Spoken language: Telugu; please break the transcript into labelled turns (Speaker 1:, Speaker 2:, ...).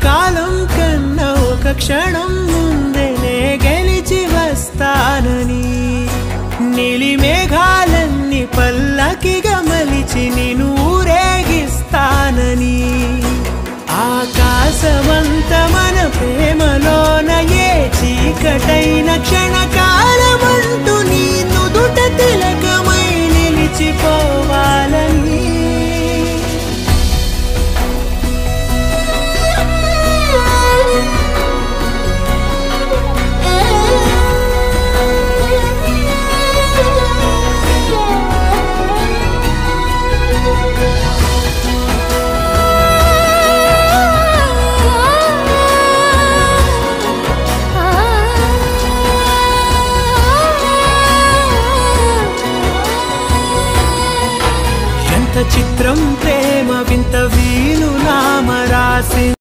Speaker 1: కాలం కన్నా ఒక క్షణం ముందనే గెలిచి వస్తానని నీలి మేఘాలన్నీ పల్లకిగా మలిచి నిన్ను ఊరేగిస్తానని ఆకాశమంత మన ప్రేమలోన ఏ చీకటైన క్షణం